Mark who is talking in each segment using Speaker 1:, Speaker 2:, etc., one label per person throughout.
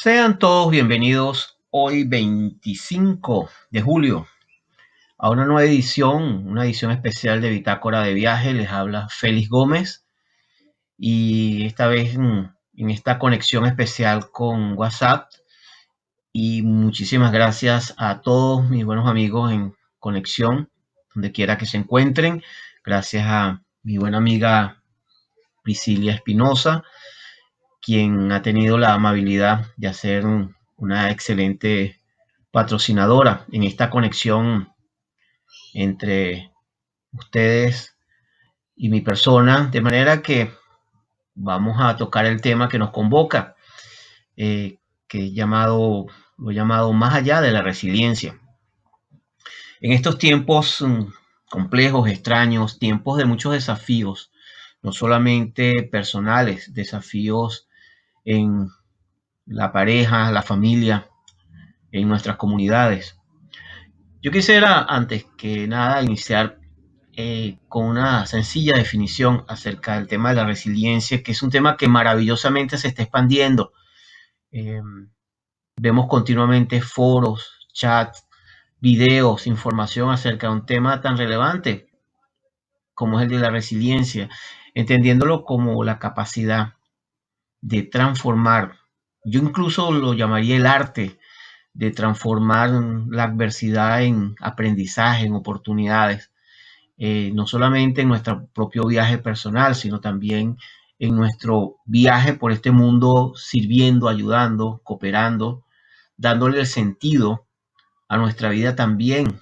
Speaker 1: Sean todos bienvenidos hoy 25 de julio a una nueva edición, una edición especial de Bitácora de Viaje. Les habla Félix Gómez y esta vez en esta conexión especial con WhatsApp. Y muchísimas gracias a todos mis buenos amigos en conexión, donde quiera que se encuentren. Gracias a mi buena amiga Priscilia Espinosa, quien ha tenido la amabilidad de hacer una excelente patrocinadora en esta conexión entre ustedes y mi persona, de manera que vamos a tocar el tema que nos convoca, que lo he llamado más allá de la resiliencia. En estos tiempos complejos, extraños, tiempos de muchos desafíos, no solamente personales, desafíos en la pareja, la familia, en nuestras comunidades. Yo quisiera, antes que nada, iniciar con una sencilla definición acerca del tema de la resiliencia, que es un tema que maravillosamente se está expandiendo. Eh, Vemos continuamente foros, chats, videos, información acerca de un tema tan relevante como es el de la resiliencia, entendiéndolo como la capacidad de transformar. Yo incluso lo llamaría el arte de transformar la adversidad en aprendizaje, en oportunidades, no solamente en nuestro propio viaje personal, sino también en nuestro viaje por este mundo, sirviendo, ayudando, cooperando, dándole el sentido a nuestra vida también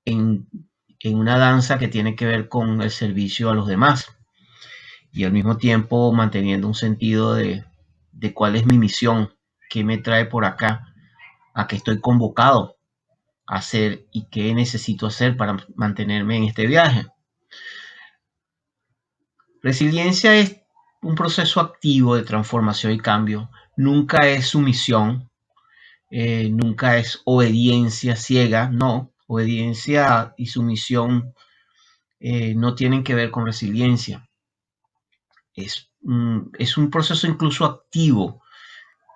Speaker 1: en, en una danza que tiene que ver con el servicio a los demás y al mismo tiempo manteniendo un sentido de cuál es mi misión, qué me trae por acá, a qué estoy convocado a hacer y qué necesito hacer para mantenerme en este viaje. Resiliencia es un proceso activo de transformación y cambio. Nunca es sumisión, nunca es obediencia ciega, no. Obediencia y sumisión no tienen que ver con resiliencia. Es un proceso incluso activo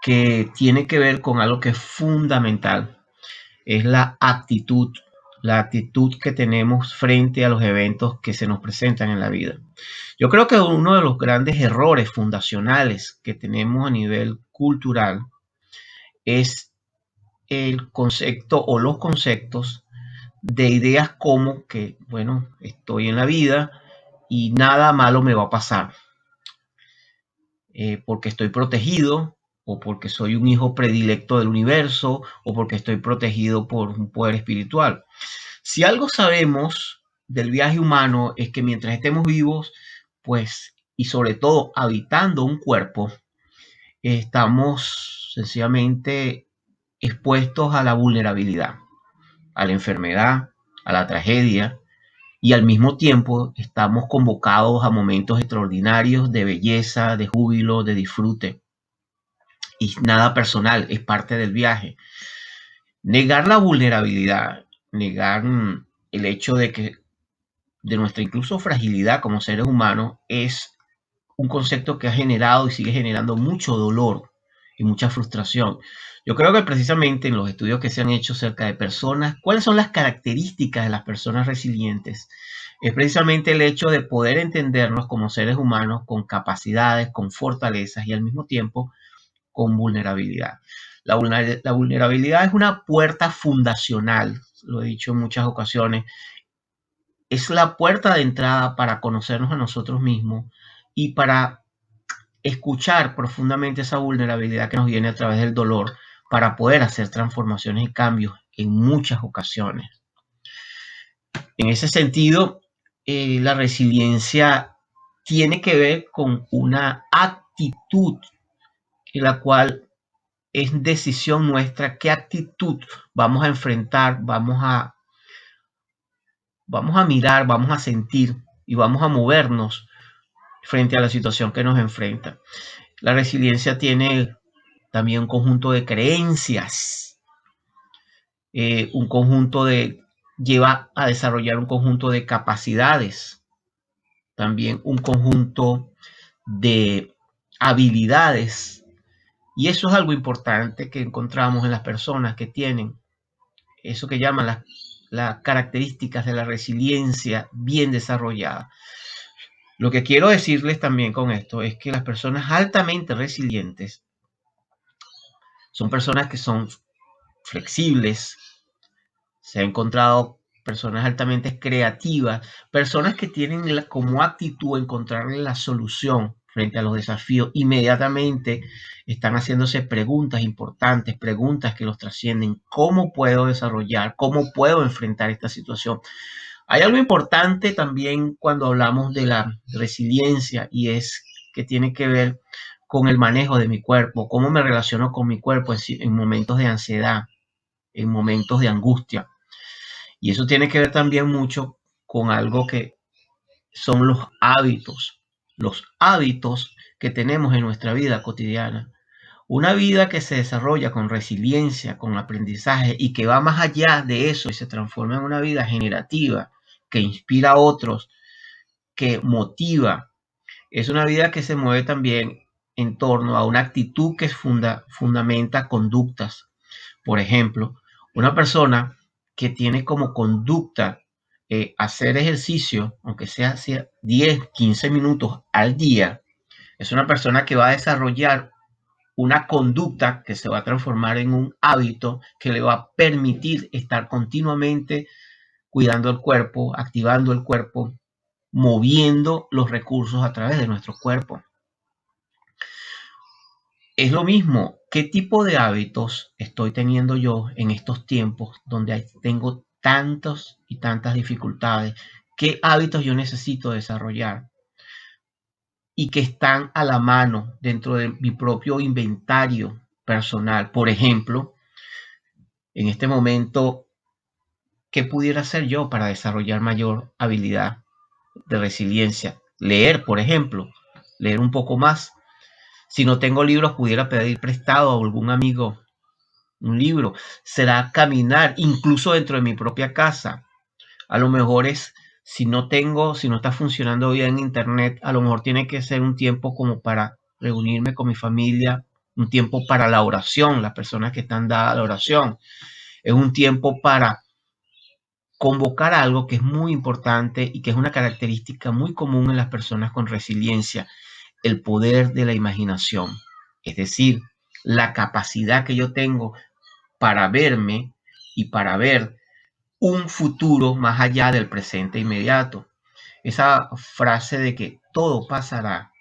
Speaker 1: que tiene que ver con algo que es fundamental. Es la actitud que tenemos frente a los eventos que se nos presentan en la vida. Yo creo que uno de los grandes errores fundacionales que tenemos a nivel cultural es el concepto o los conceptos de ideas como que, bueno, estoy en la vida y nada malo me va a pasar, porque estoy protegido o porque soy un hijo predilecto del universo o porque estoy protegido por un poder espiritual. Si algo sabemos del viaje humano es que mientras estemos vivos, pues, y sobre todo habitando un cuerpo, estamos sencillamente expuestos a la vulnerabilidad, a la enfermedad, a la tragedia, y al mismo tiempo estamos convocados a momentos extraordinarios de belleza, de júbilo, de disfrute. Y nada personal, es parte del viaje. Negar la vulnerabilidad, negar el hecho de que de nuestra incluso fragilidad como seres humanos es un concepto que ha generado y sigue generando mucho dolor y mucha frustración. Yo creo que precisamente en los estudios que se han hecho acerca de personas, cuáles son las características de las personas resilientes, es precisamente el hecho de poder entendernos como seres humanos con capacidades, con fortalezas y al mismo tiempo con vulnerabilidad. La vulnerabilidad es una puerta fundacional, lo he dicho en muchas ocasiones, es la puerta de entrada para conocernos a nosotros mismos y para escuchar profundamente esa vulnerabilidad que nos viene a través del dolor para poder hacer transformaciones y cambios en muchas ocasiones. En ese sentido, la resiliencia tiene que ver con una actitud en la cual es decisión nuestra qué actitud vamos a enfrentar, vamos a mirar, vamos a sentir y vamos a movernos frente a la situación que nos enfrenta. La resiliencia tiene también un conjunto de creencias, un conjunto de, lleva a desarrollar un conjunto de capacidades, también un conjunto de habilidades Y eso es algo importante que encontramos en las personas que tienen eso que llaman las características de la resiliencia bien desarrollada. Lo que quiero decirles también con esto es que las personas altamente resilientes son personas que son flexibles. Se ha encontrado personas altamente creativas, personas que tienen como actitud encontrarle la solución frente a los desafíos. Inmediatamente están haciéndose preguntas importantes, preguntas que los trascienden. ¿Cómo puedo desarrollar? ¿Cómo puedo enfrentar esta situación? Hay algo importante también cuando hablamos de la resiliencia y es que tiene que ver con el manejo de mi cuerpo, cómo me relaciono con mi cuerpo en momentos de ansiedad, en momentos de angustia. Y eso tiene que ver también mucho con algo que son los hábitos que tenemos en nuestra vida cotidiana. Una vida que se desarrolla con resiliencia, con aprendizaje y que va más allá de eso y se transforma en una vida generativa, que inspira a otros, que motiva. Es una vida que se mueve también en torno a una actitud que fundamenta conductas. Por ejemplo, una persona que tiene como conducta hacer ejercicio, aunque sea 10, 15 minutos al día, es una persona que va a desarrollar una conducta que se va a transformar en un hábito que le va a permitir estar continuamente cuidando el cuerpo, activando el cuerpo, moviendo los recursos a través de nuestro cuerpo. Es lo mismo, ¿qué tipo de hábitos estoy teniendo yo en estos tiempos donde tengo tantas y tantas dificultades? ¿Qué hábitos yo necesito desarrollar y que están a la mano dentro de mi propio inventario personal? Por ejemplo, en este momento, ¿qué pudiera hacer yo para desarrollar mayor habilidad de resiliencia? Leer, por ejemplo, leer un poco más. Si no tengo libros, pudiera pedir prestado a algún amigo un libro. Será caminar incluso dentro de mi propia casa. A lo mejor si no está funcionando bien internet, a lo mejor tiene que ser un tiempo como para reunirme con mi familia, un tiempo para la oración, las personas que están dadas a la oración. Es un tiempo para convocar algo que es muy importante y que es una característica muy común en las personas con resiliencia, el poder de la imaginación. Es decir, la capacidad que yo tengo para verme y para ver un futuro más allá del presente inmediato. Esa frase de que todo pasará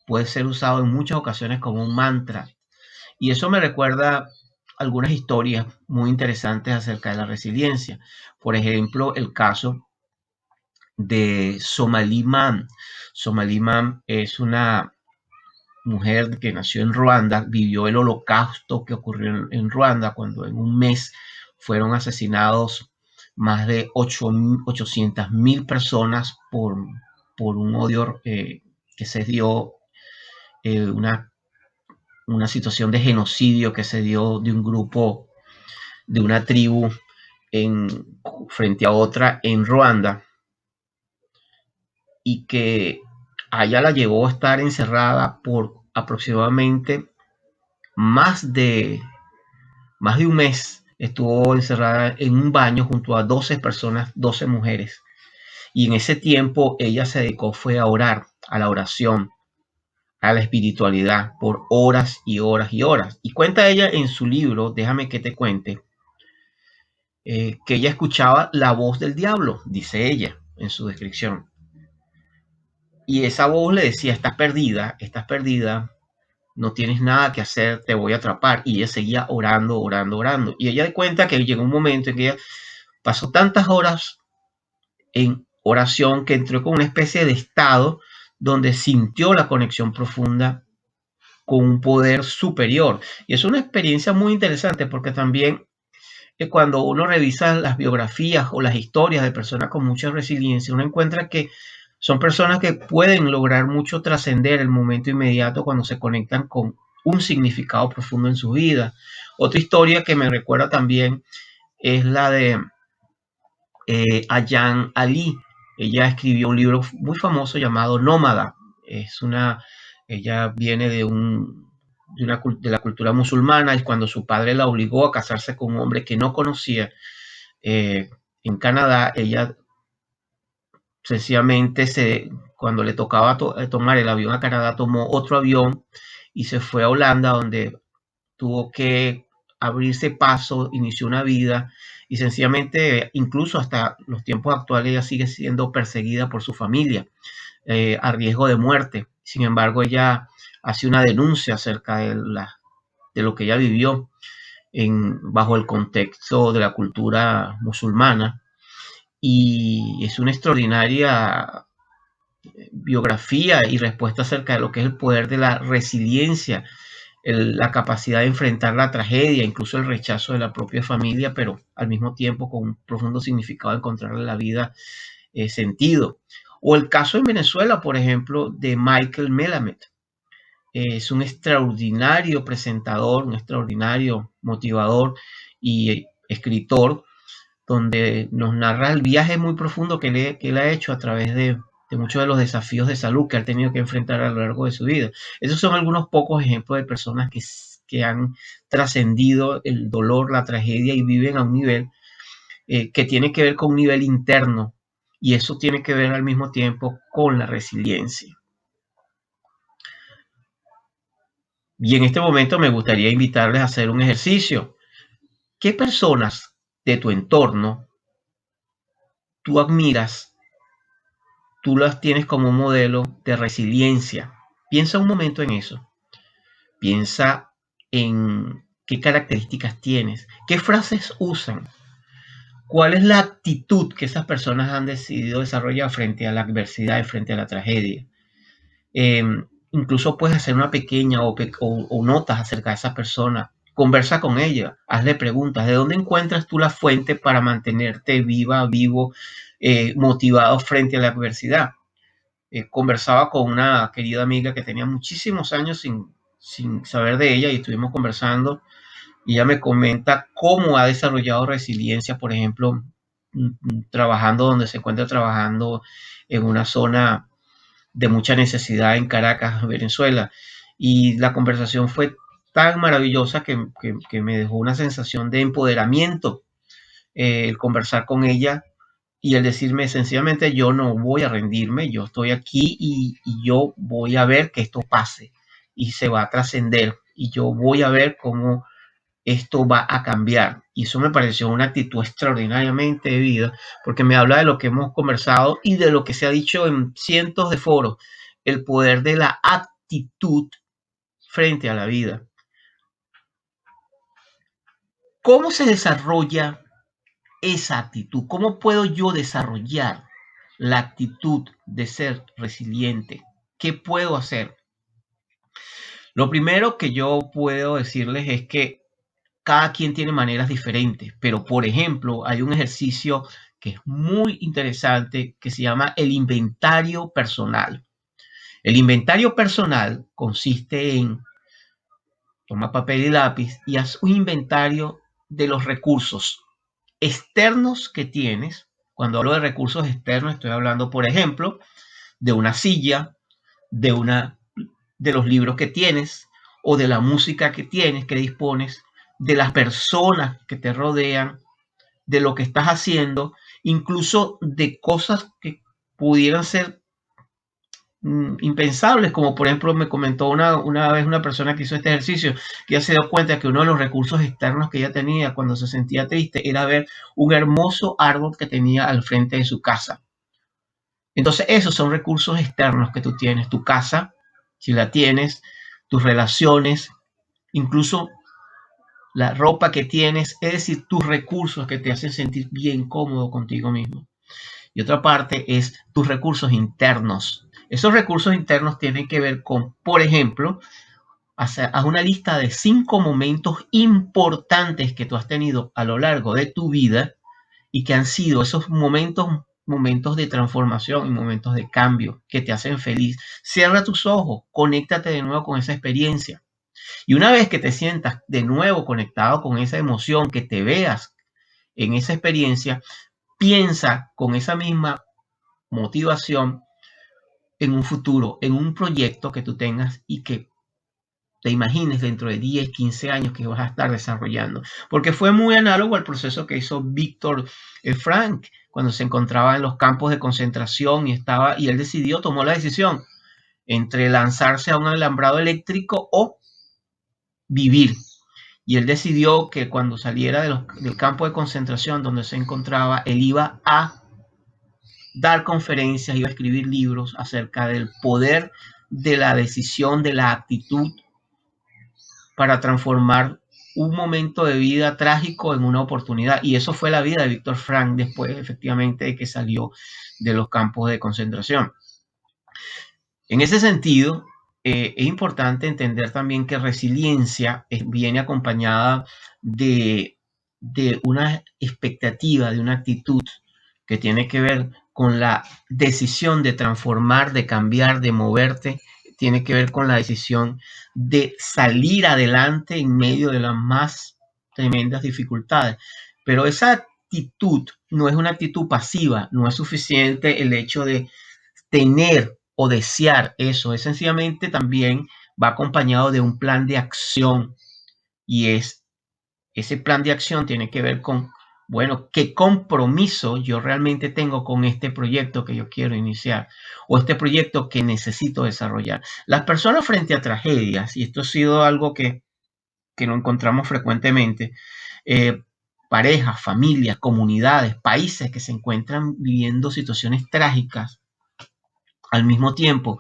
Speaker 1: puede ser usado en muchas ocasiones como un mantra. Y eso me recuerda algunas historias muy interesantes acerca de la resiliencia. Por ejemplo, el caso de Somalie Mam. Somalie Mam es una mujer que nació en Ruanda, vivió el holocausto que ocurrió en Ruanda cuando en un mes fueron asesinados más de 800,000 personas por un odio que se dio, una situación de genocidio que se dio de un grupo, de una tribu frente a otra en Ruanda y que a ella la llevó a estar encerrada por aproximadamente más de más de un mes. Estuvo encerrada en un baño junto a 12 personas, 12 mujeres. Y en ese tiempo ella se dedicó fue a orar, a la oración, a la espiritualidad por horas y horas y horas. Y cuenta ella en su libro, Déjame que te cuente, que ella escuchaba la voz del diablo, dice ella en su descripción. Y esa voz le decía, estás perdida, no tienes nada que hacer, te voy a atrapar. Y ella seguía orando, orando, orando. Y ella da cuenta que llegó un momento en que ella pasó tantas horas en oración que entró con una especie de estado donde sintió la conexión profunda con un poder superior. Y es una experiencia muy interesante porque también cuando uno revisa las biografías o las historias de personas con mucha resiliencia, uno encuentra que son personas que pueden lograr mucho trascender el momento inmediato cuando se conectan con un significado profundo en su vida. Otra historia que me recuerda también es la de Ayaan Ali. Ella escribió un libro muy famoso llamado Nómada. Ella viene de la cultura musulmana, y cuando su padre la obligó a casarse con un hombre que no conocía en Canadá, ella sencillamente cuando le tocaba tomar el avión a Canadá, tomó otro avión y se fue a Holanda, donde tuvo que abrirse paso, inició una vida y sencillamente, incluso hasta los tiempos actuales, ella sigue siendo perseguida por su familia, a riesgo de muerte. Sin embargo, ella hace una denuncia acerca de lo que ella vivió bajo el contexto de la cultura musulmana, y es una extraordinaria biografía y respuesta acerca de lo que es el poder de la resiliencia, la capacidad de enfrentar la tragedia, incluso el rechazo de la propia familia, pero al mismo tiempo con un profundo significado de encontrarle la vida sentido. O el caso en Venezuela, por ejemplo, de Michael Melamed. Es un extraordinario presentador, un extraordinario motivador y escritor, donde nos narra el viaje muy profundo que él ha hecho a través de muchos de los desafíos de salud que ha tenido que enfrentar a lo largo de su vida. Esos son algunos pocos ejemplos de personas que han trascendido el dolor, la tragedia, y viven a un nivel que tiene que ver con un nivel interno, y eso tiene que ver al mismo tiempo con la resiliencia. Y en este momento me gustaría invitarles a hacer un ejercicio. ¿Qué personas de tu entorno tú admiras, tú las tienes como un modelo de resiliencia? Piensa un momento en eso. Piensa en qué características tienes, qué frases usan, cuál es la actitud que esas personas han decidido desarrollar frente a la adversidad y frente a la tragedia. Eh, Incluso puedes hacer una pequeña o notas acerca de esa persona. Conversa con ella, hazle preguntas. ¿De dónde encuentras tú la fuente para mantenerte viva, vivo, motivado frente a la adversidad? Conversaba con una querida amiga que tenía muchísimos años sin saber de ella, y estuvimos conversando, y ella me comenta cómo ha desarrollado resiliencia, por ejemplo, trabajando donde se encuentra trabajando en una zona de mucha necesidad en Caracas, Venezuela. Y la conversación fue tan maravillosa que me dejó una sensación de empoderamiento, el conversar con ella y el decirme sencillamente: yo no voy a rendirme, yo estoy aquí y yo voy a ver que esto pase y se va a trascender, y yo voy a ver cómo esto va a cambiar. Y eso me pareció una actitud extraordinariamente de vida, porque me habla de lo que hemos conversado y de lo que se ha dicho en cientos de foros: el poder de la actitud frente a la vida. ¿Cómo se desarrolla esa actitud? ¿Cómo puedo yo desarrollar la actitud de ser resiliente? ¿Qué puedo hacer? Lo primero que yo puedo decirles es que cada quien tiene maneras diferentes, pero por ejemplo, hay un ejercicio que es muy interesante que se llama el inventario personal. El inventario personal consiste en tomar papel y lápiz y haz un inventario de los recursos externos que tienes. Cuando hablo de recursos externos, estoy hablando, por ejemplo, de una silla, de de los libros que tienes, o de la música que tienes, que dispones, de las personas que te rodean, de lo que estás haciendo, incluso de cosas que pudieran ser impensables, como por ejemplo me comentó una vez una persona que hizo este ejercicio, que ya se dio cuenta que uno de los recursos externos que ella tenía cuando se sentía triste era ver un hermoso árbol que tenía al frente de su casa. Entonces esos son recursos externos que tú tienes: tu casa, si la tienes, tus relaciones, incluso la ropa que tienes, es decir, tus recursos que te hacen sentir bien cómodo contigo mismo. Y otra parte es tus recursos internos. Esos recursos internos tienen que ver con, por ejemplo, haz una lista de 5 momentos importantes que tú has tenido a lo largo de tu vida y que han sido esos momentos de transformación y momentos de cambio que te hacen feliz. Cierra tus ojos, conéctate de nuevo con esa experiencia. Y una vez que te sientas de nuevo conectado con esa emoción, que te veas en esa experiencia, piensa con esa misma motivación en un futuro, en un proyecto que tú tengas y que te imagines dentro de 10, 15 años que vas a estar desarrollando. Porque fue muy análogo al proceso que hizo Víctor Frank cuando se encontraba en los campos de concentración y él tomó la decisión entre lanzarse a un alambrado eléctrico o vivir. Y él decidió que cuando saliera del campo de concentración donde se encontraba, él iba a dar conferencias, iba a escribir libros acerca del poder de la decisión, de la actitud para transformar un momento de vida trágico en una oportunidad. Y eso fue la vida de Víctor Frank después, efectivamente, de que salió de los campos de concentración. En ese sentido, es importante entender también que resiliencia viene acompañada de una expectativa, de una actitud que tiene que ver con la decisión de transformar, de cambiar, de moverte, tiene que ver con la decisión de salir adelante en medio de las más tremendas dificultades. Pero esa actitud no es una actitud pasiva, no es suficiente el hecho de tener o desear eso, es sencillamente también va acompañado de un plan de acción y ese plan de acción tiene que ver con, bueno, qué compromiso yo realmente tengo con este proyecto que yo quiero iniciar o este proyecto que necesito desarrollar. Las personas frente a tragedias, y esto ha sido algo que lo encontramos frecuentemente, parejas, familias, comunidades, países que se encuentran viviendo situaciones trágicas, al mismo tiempo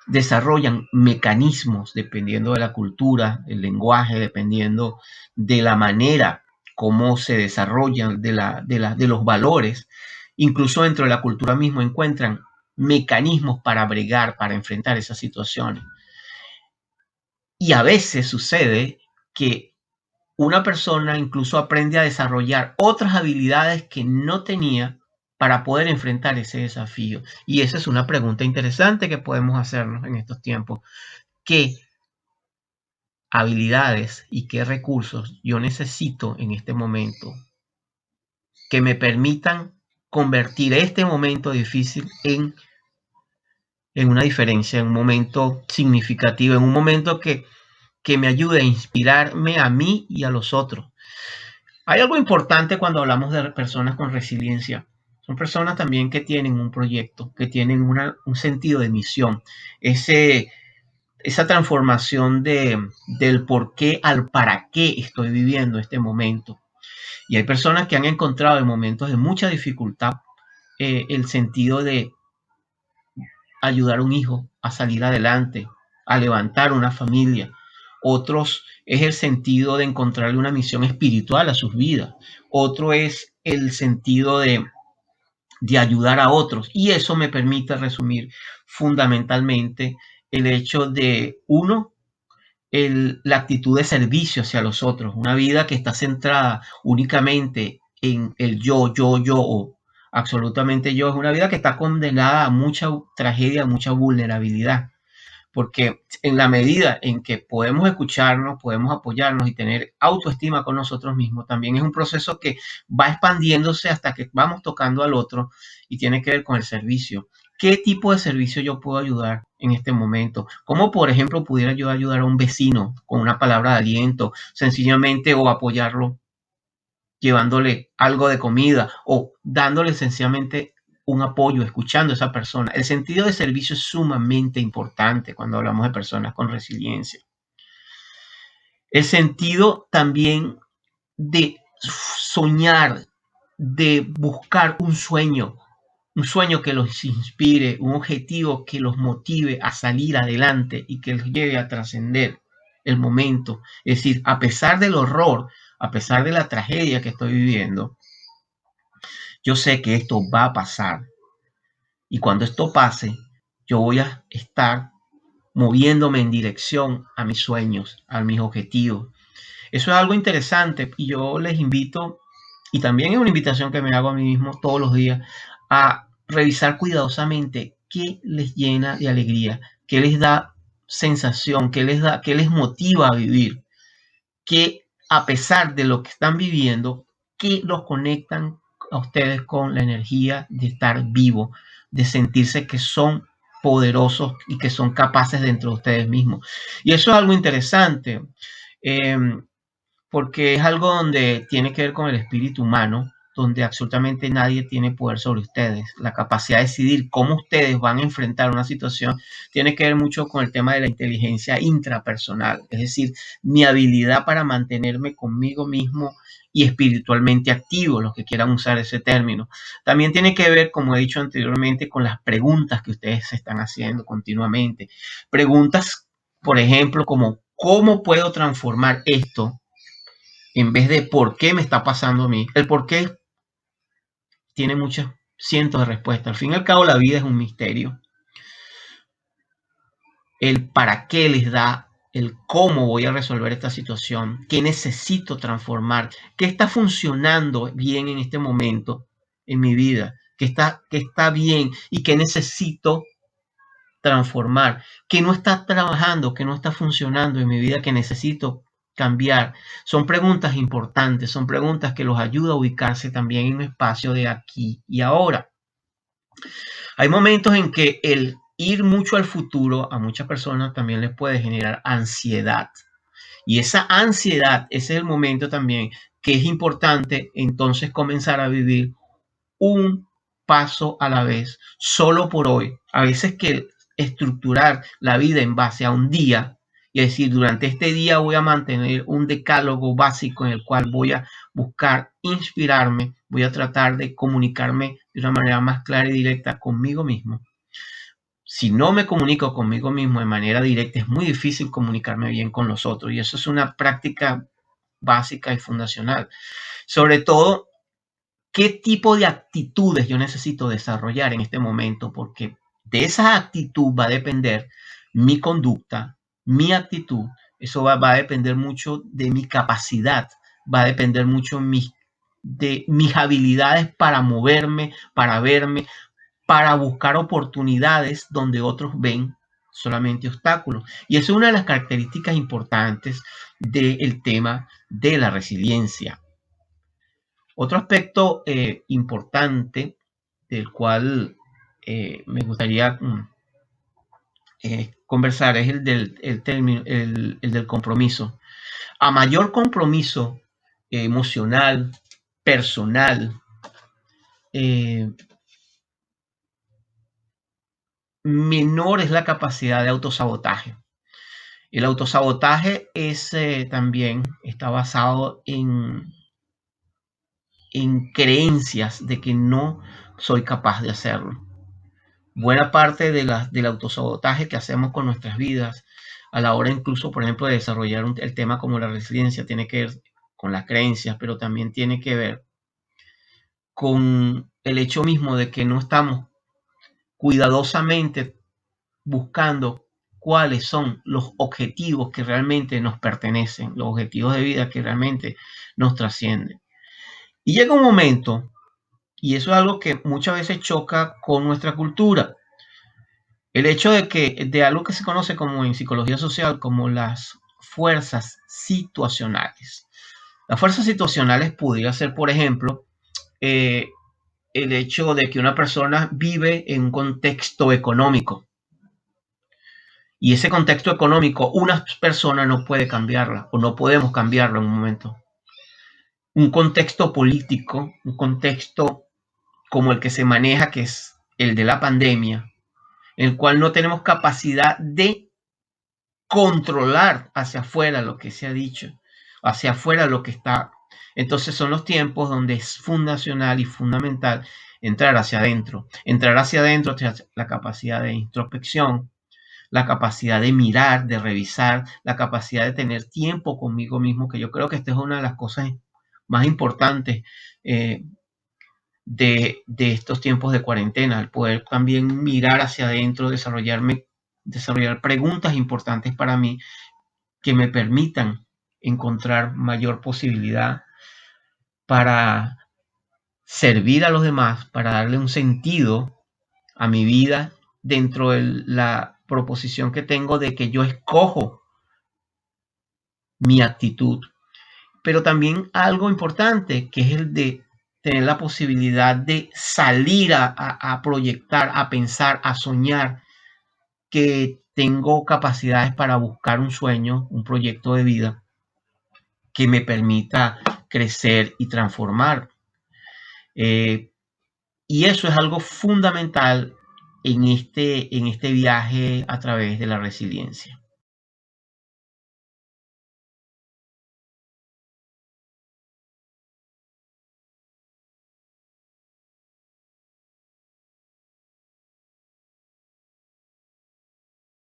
Speaker 1: desarrollan mecanismos dependiendo de la cultura, el lenguaje, dependiendo de la manera como se desarrollan, de los valores. Incluso dentro de la cultura mismo encuentran mecanismos para bregar, para enfrentar esas situaciones. Y a veces sucede que una persona incluso aprende a desarrollar otras habilidades que no tenía para poder enfrentar ese desafío. Y esa es una pregunta interesante que podemos hacernos en estos tiempos. ¿Qué habilidades y qué recursos yo necesito en este momento que me permitan convertir este momento difícil en una diferencia, en un momento significativo, en un momento que me ayude a inspirarme a mí y a los otros? Hay algo importante cuando hablamos de personas con resiliencia. Son personas también que tienen un proyecto, que tienen un sentido de misión. Esa transformación del por qué al para qué estoy viviendo este momento. Y hay personas que han encontrado en momentos de mucha dificultad el sentido de ayudar a un hijo a salir adelante, a levantar una familia. Otros es el sentido de encontrarle una misión espiritual a sus vidas. Otro es el sentido de ayudar a otros. Y eso me permite resumir fundamentalmente el hecho de, uno, la actitud de servicio hacia los otros, una vida que está centrada únicamente en el yo, o absolutamente yo, es una vida que está condenada a mucha tragedia, a mucha vulnerabilidad, porque en la medida en que podemos escucharnos, podemos apoyarnos y tener autoestima con nosotros mismos, también es un proceso que va expandiéndose hasta que vamos tocando al otro y tiene que ver con el servicio. ¿Qué tipo de servicio yo puedo ayudar en este momento? ¿Cómo, por ejemplo, pudiera yo ayudar a un vecino con una palabra de aliento, sencillamente, o apoyarlo llevándole algo de comida o dándole sencillamente un apoyo, escuchando a esa persona? El sentido de servicio es sumamente importante cuando hablamos de personas con resiliencia. El sentido también de soñar, de buscar un sueño que los inspire, un objetivo que los motive a salir adelante y que los lleve a trascender el momento. Es decir, a pesar del horror, a pesar de la tragedia que estoy viviendo, yo sé que esto va a pasar. Y cuando esto pase, yo voy a estar moviéndome en dirección a mis sueños, a mis objetivos. Eso es algo interesante y yo les invito, y también es una invitación que me hago a mí mismo todos los días, a revisar cuidadosamente qué les llena de alegría, qué les da sensación, qué les motiva a vivir, qué a pesar de lo que están viviendo, qué los conectan a ustedes con la energía de estar vivo, de sentirse que son poderosos y que son capaces dentro de ustedes mismos. Y eso es algo interesante, eh, porque es algo donde tiene que ver con el espíritu humano, donde absolutamente nadie tiene poder sobre ustedes. La capacidad de decidir cómo ustedes van a enfrentar una situación tiene que ver mucho con el tema de la inteligencia intrapersonal, es decir, mi habilidad para mantenerme conmigo mismo y espiritualmente activo, los que quieran usar ese término. También tiene que ver, como he dicho anteriormente, con las preguntas que ustedes se están haciendo continuamente. Preguntas, por ejemplo, como ¿cómo puedo transformar esto? En vez de por qué me está pasando a mí. El por qué tiene muchos cientos de respuestas. Al fin y al cabo, la vida es un misterio. El para qué les da, el cómo voy a resolver esta situación, qué necesito transformar, qué está funcionando bien en este momento en mi vida, qué está bien y qué necesito transformar, que no está trabajando, que no está funcionando en mi vida, que necesito cambiar. Son preguntas importantes, son preguntas que los ayuda a ubicarse también en un espacio de aquí y ahora. Hay momentos en que el ir mucho al futuro a muchas personas también les puede generar ansiedad. Y esa ansiedad, ese es el momento también que es importante entonces comenzar a vivir un paso a la vez, solo por hoy. A veces que estructurar la vida en base a un día y decir, durante este día voy a mantener un decálogo básico en el cual voy a buscar inspirarme, voy a tratar de comunicarme de una manera más clara y directa conmigo mismo. Si no me comunico conmigo mismo de manera directa, es muy difícil comunicarme bien con los otros y eso es una práctica básica y fundacional. Sobre todo qué tipo de actitudes yo necesito desarrollar en este momento, porque de esa actitud va a depender mi conducta, mi actitud, eso va a depender mucho de mi capacidad, va a depender mucho de mis habilidades para moverme, para verme, para buscar oportunidades donde otros ven solamente obstáculos. Y eso es una de las características importantes del tema de la resiliencia. Otro aspecto importante del cual me gustaría conversar es el del compromiso. A mayor compromiso emocional, personal, eh, menor es la capacidad de autosabotaje. El autosabotaje también está basado en creencias de que no soy capaz de hacerlo. Buena parte del autosabotaje que hacemos con nuestras vidas a la hora incluso, por ejemplo, de desarrollar el tema como la resiliencia, tiene que ver con las creencias, pero también tiene que ver con el hecho mismo de que no estamos cuidadosamente buscando cuáles son los objetivos que realmente nos pertenecen, los objetivos de vida que realmente nos trascienden. Y llega un momento, y eso es algo que muchas veces choca con nuestra cultura, el hecho de algo que se conoce como en psicología social como las fuerzas situacionales. Las fuerzas situacionales podría ser, por ejemplo, eh, el hecho de que una persona vive en un contexto económico y ese contexto económico una persona no puede cambiarla o no podemos cambiarlo en un momento. Un contexto político, un contexto como el que se maneja, que es el de la pandemia, en el cual no tenemos capacidad de controlar hacia afuera lo que se ha dicho, hacia afuera lo que está. Entonces son los tiempos donde es fundacional y fundamental entrar hacia adentro. Entrar hacia adentro, la capacidad de introspección, la capacidad de mirar, de revisar, la capacidad de tener tiempo conmigo mismo, que yo creo que esta es una de las cosas más importantes de estos tiempos de cuarentena, el poder también mirar hacia adentro, desarrollar preguntas importantes para mí que me permitan encontrar mayor posibilidad para servir a los demás, para darle un sentido a mi vida dentro de la proposición que tengo de que yo escojo mi actitud. Pero también algo importante que es el de tener la posibilidad de salir a proyectar, a pensar, a soñar que tengo capacidades para buscar un sueño, un proyecto de vida que me permita crecer y transformar. Eh, y eso es algo fundamental en este viaje a través de la resiliencia.